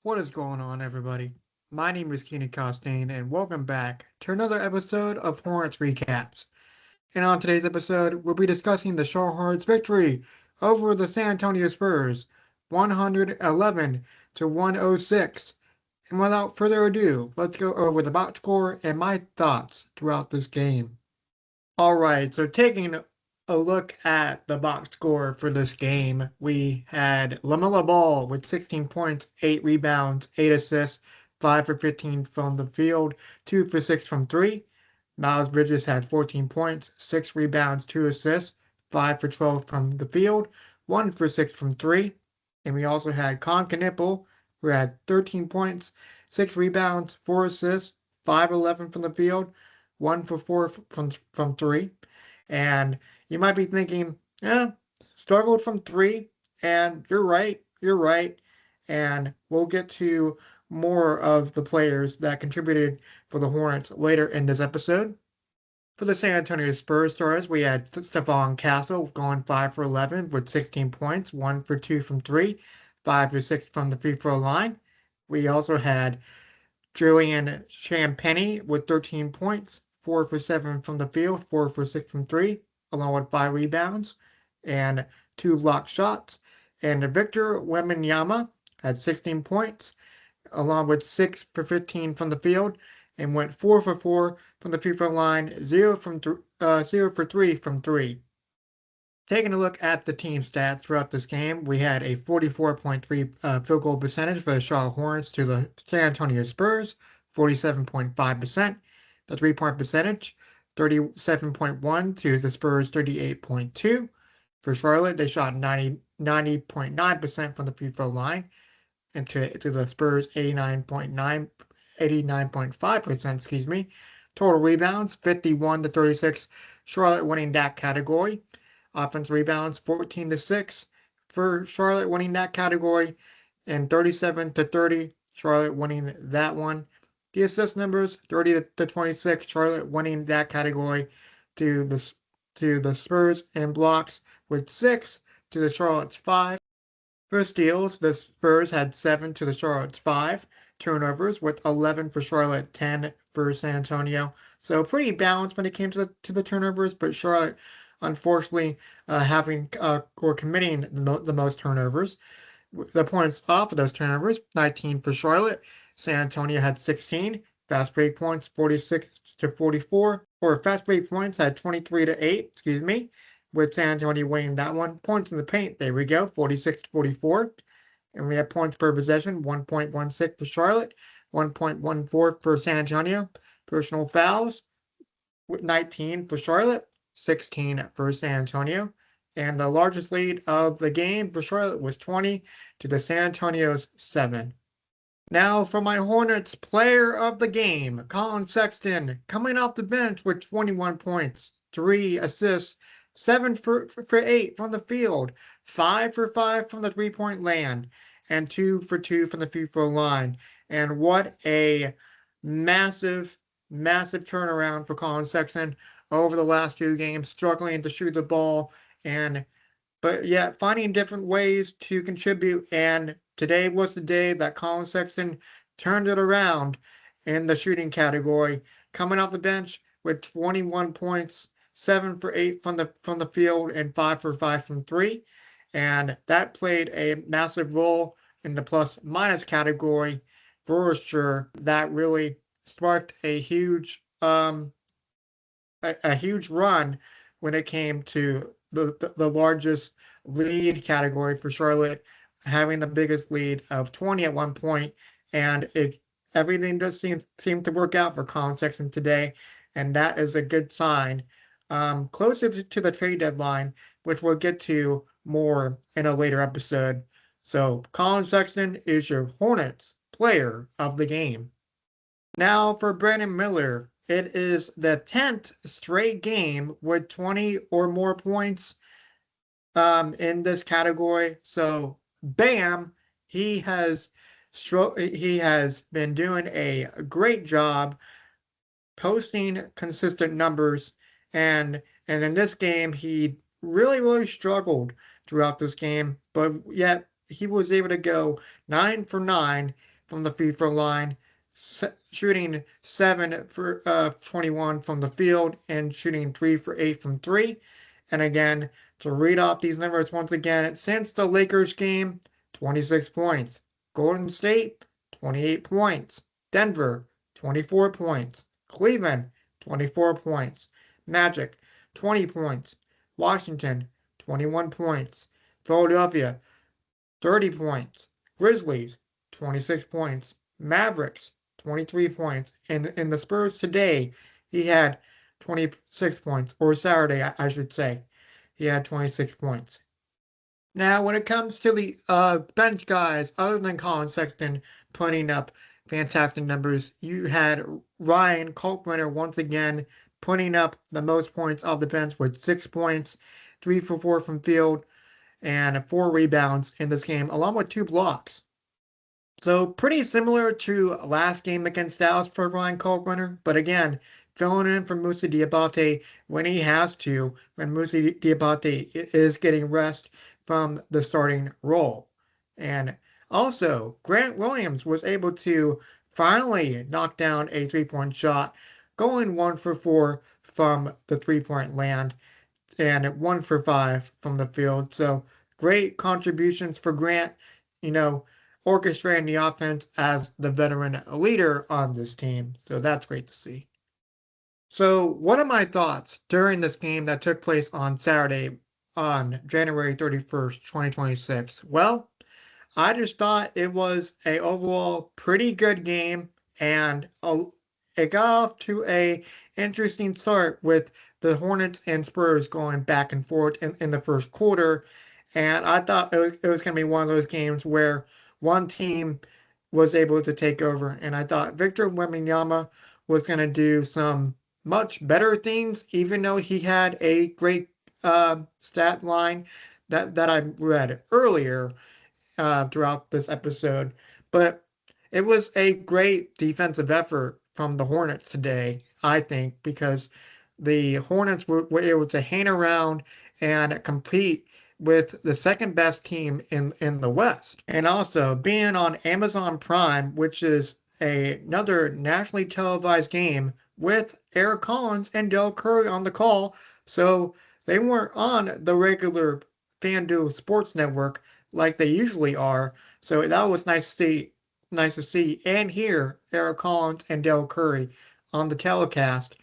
What is going on, everybody? My name is Keenan Costain, and welcome back to another episode of Hornets Recaps. And on today's episode, we'll be discussing the Charlotte Hornets' victory over the San Antonio Spurs, 111 to 106. And without further ado, let's go over the box score and my thoughts throughout this game. All right, so taking a look at the box score for this game, we had LaMelo Ball with 16 points, 8 rebounds, 8 assists, 5 for 15 from the field, 2 for 6 from 3. Miles Bridges had 14 points, 6 rebounds, 2 assists, 5 for 12 from the field, 1 for 6 from 3. And we also had Con Knipple, who had 13 points, 6 rebounds, 4 assists, 5-11 from the field, 1 for 4 from 3. And you might be thinking, yeah, struggled from 3. And you're right. And we'll get to more of the players that contributed for the Hornets later in this episode. For the San Antonio Spurs stars, we had Stephon Castle going 5 for 11 with 16 points, 1 for 2 from 3, 5 for 6 from the free throw line. We also had Julian Champagnie with 13 points, 4 for 7 from the field, 4 for 6 from 3, along with 5 rebounds and 2 blocked shots. And Victor Wembanyama had 16 points, along with 6 for 15 from the field, and went 4 for 4 from the free throw line, 0 for 3 from 3. Taking a look at the team stats throughout this game, we had a 44.3 field goal percentage for the Charlotte Hornets to the San Antonio Spurs, 47.5%. The three-point percentage, 37.1 to the Spurs, 38.2. For Charlotte, they shot 90.9% from the free throw line, and to the Spurs, 89.5%, excuse me. Total rebounds, 51 to 36. Charlotte winning that category. Offense rebounds 14 to 6 for Charlotte winning that category, and 37 to 30 Charlotte winning that one. The assist numbers 30 to 26 Charlotte winning that category to the Spurs, and blocks with 6 to the Charlotte's 5. For steals, the Spurs had 7 to the Charlotte's 5. Turnovers with 11 for Charlotte, 10 for San Antonio. So pretty balanced when it came to the turnovers, but Charlotte unfortunately having or committing the most turnovers. The points off of those turnovers, 19 for Charlotte. San Antonio had 16. Fast break points, 46 to 44. Or fast break points had 23 to 8, excuse me, with San Antonio winning that one. Points in the paint, there we go, 46 to 44. And we have points per possession, 1.16 for Charlotte, 1.14 for San Antonio. Personal fouls, 19 for Charlotte, 16 for San Antonio. And the largest lead of the game for Charlotte was 20 to the San Antonio's 7. Now for my Hornets player of the game, Collin Sexton, coming off the bench with 21 points, 3 assists, 7 for 8 from the field, 5 for 5 from the three-point land, and 2 for 2 from the free throw line. And what a massive turnaround for Collin Sexton over the last few games, struggling to shoot the ball, but yet finding different ways to contribute. And today was the day that Collin Sexton turned it around in the shooting category, coming off the bench with 21 points, 7 for 8 from the field, and 5 for 5 from 3. And that played a massive role in the plus minus category for sure. That really sparked a huge run when it came to the largest lead category for Charlotte, having the biggest lead of 20 at one point, and everything does seem to work out for Collin Sexton today, and that is a good sign. Closer to the trade deadline, which we'll get to more in a later episode. So Collin Sexton is your Hornets player of the game. Now for Brandon Miller, it is the 10th straight game with 20 or more points in this category. So bam, he has been doing a great job posting consistent numbers, and in this game he really struggled throughout this game, but yet he was able to go 9 for 9 from the free throw line, shooting 7 for 21 from the field, and shooting 3 for 8 from 3. And again, to read off these numbers once again, since the Lakers game, 26 points. Golden State, 28 points. Denver, 24 points. Cleveland, 24 points. Magic, 20 points. Washington, 21 points. Philadelphia, 30 points. Grizzlies, 26 points. Mavericks, 23 points. And in the Spurs today, he had 26 points, or Saturday, I should say. He had 26 points. Now, when it comes to the bench guys, other than Collin Sexton putting up fantastic numbers, you had Ryan Kalkbrenner once again putting up the most points off the bench with 6 points, 3 for 4 from field, and 4 rebounds in this game, along with 2 blocks. So pretty similar to last game against Dallas for Ryan Kalkbrenner, but again, filling in for Moussa Diabate when he has to, when Moussa Diabate is getting rest from the starting role. And also, Grant Williams was able to finally knock down a three-point shot, going 1 for 4 from the three-point land and 1 for 5 from the field. So great contributions for Grant, orchestrating the offense as the veteran leader on this team. So that's great to see. So what are my thoughts during this game that took place on Saturday on January 31st, 2026? Well, I just thought it was a overall pretty good game, and it got off to a interesting start with the Hornets and Spurs going back and forth in the first quarter. And I thought it was going to be one of those games where one team was able to take over. And I thought Victor Wembanyama was going to do some much better things, even though he had a great stat line that I read earlier throughout this episode. But it was a great defensive effort from the Hornets today, I think, because the Hornets were able to hang around and compete with the second best team in the West. And also being on Amazon Prime, which is another nationally televised game with Eric Collins and Del Curry on the call. So they weren't on the regular FanDuel Sports Network like they usually are. So that was nice to see and hear Eric Collins and Del Curry on the telecast.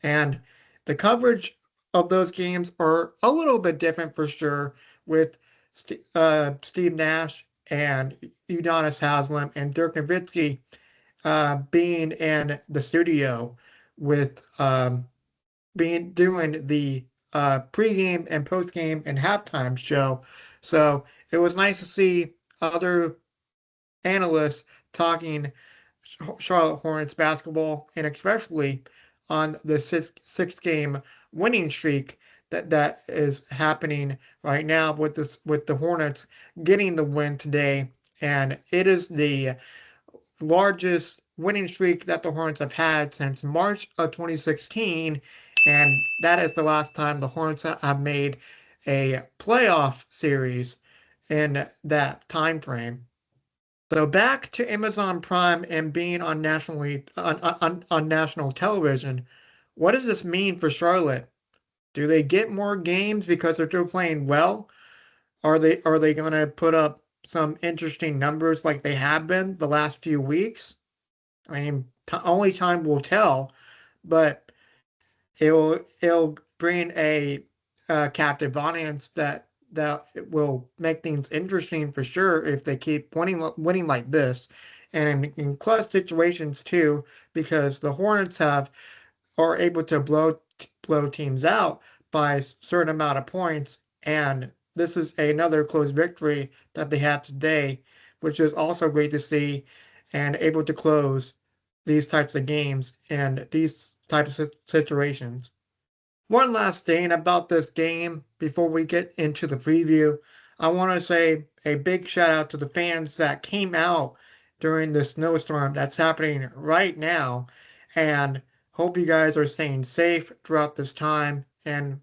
And the coverage of those games are a little bit different for sure, with Steve Nash and Udonis Haslem and Dirk Nowitzki being in the studio with doing the pregame and postgame and halftime show. So it was nice to see other analysts talking Charlotte Hornets basketball, and especially on the six game winning streak that is happening right now with the Hornets getting the win today, and it is the largest winning streak that the Hornets have had since March of 2016, and that is the last time the Hornets have made a playoff series in that time frame. So back to Amazon Prime and being on national television, what does this mean for Charlotte? Do they get more games because they're still playing well? Are they going to put up some interesting numbers like they have been the last few weeks? I mean, only time will tell, but it'll bring a captive audience that will make things interesting for sure if they keep winning like this, and in close situations too, because the Hornets are able to blow teams out by a certain amount of points, and this is another close victory that they had today, which is also great to see, and able to close these types of games and these types of situations. One last thing about this game before we get into the preview, I want to say a big shout out to the fans that came out during the snowstorm that's happening right now, and hope you guys are staying safe throughout this time. And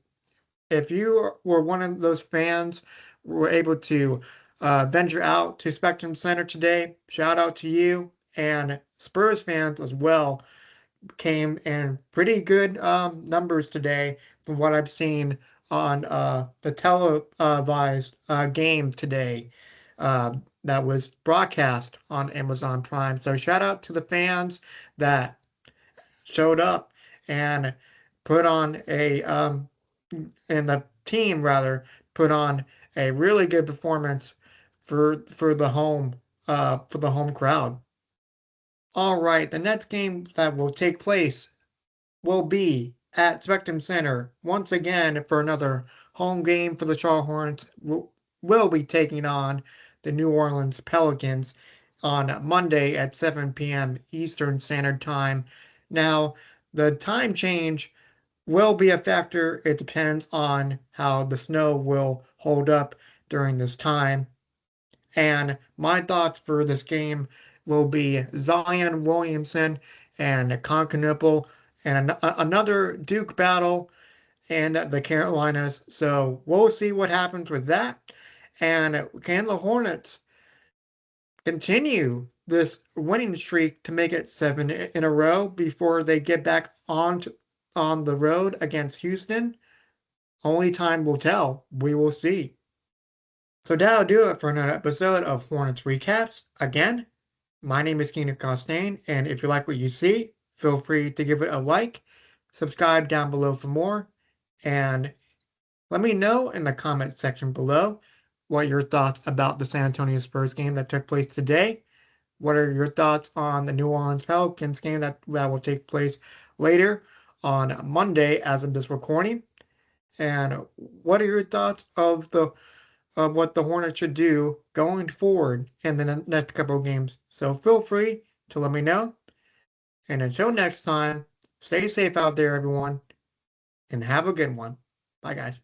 if you were one of those fans who were able to venture out to Spectrum Center today. Shout out to you, and Spurs fans as well came in pretty good numbers today from what I've seen on the televised game today that was broadcast on Amazon Prime. So shout out to the fans that showed up and put on and the team rather put on a really good performance for the home crowd. All right, the next game that will take place will be at Spectrum Center once again for another home game for the Charlotte Hornets. Will be taking on the New Orleans Pelicans on Monday at 7 p.m. Eastern Standard Time. Now, the time change will be a factor. It depends on how the snow will hold up during this time. And my thoughts for this game will be Zion Williamson and Concanipple and another Duke battle and the Carolinas. So we'll see what happens with that. And can the Hornets continue this winning streak to make it 7 in a row before they get back on the road against Houston? Only time will tell. We will see. So that'll do it for another episode of Hornets Recaps. Again, my name is Keenan Costain, and if you like what you see, feel free to give it a like, subscribe down below for more, and let me know in the comment section below what your thoughts about the San Antonio Spurs game that took place today. What are your thoughts on the New Orleans Pelicans game that will take place later on Monday as of this recording? And what are your thoughts of what the Hornets should do going forward in the next couple of games? So feel free to let me know. And until next time, stay safe out there, everyone, and have a good one. Bye, guys.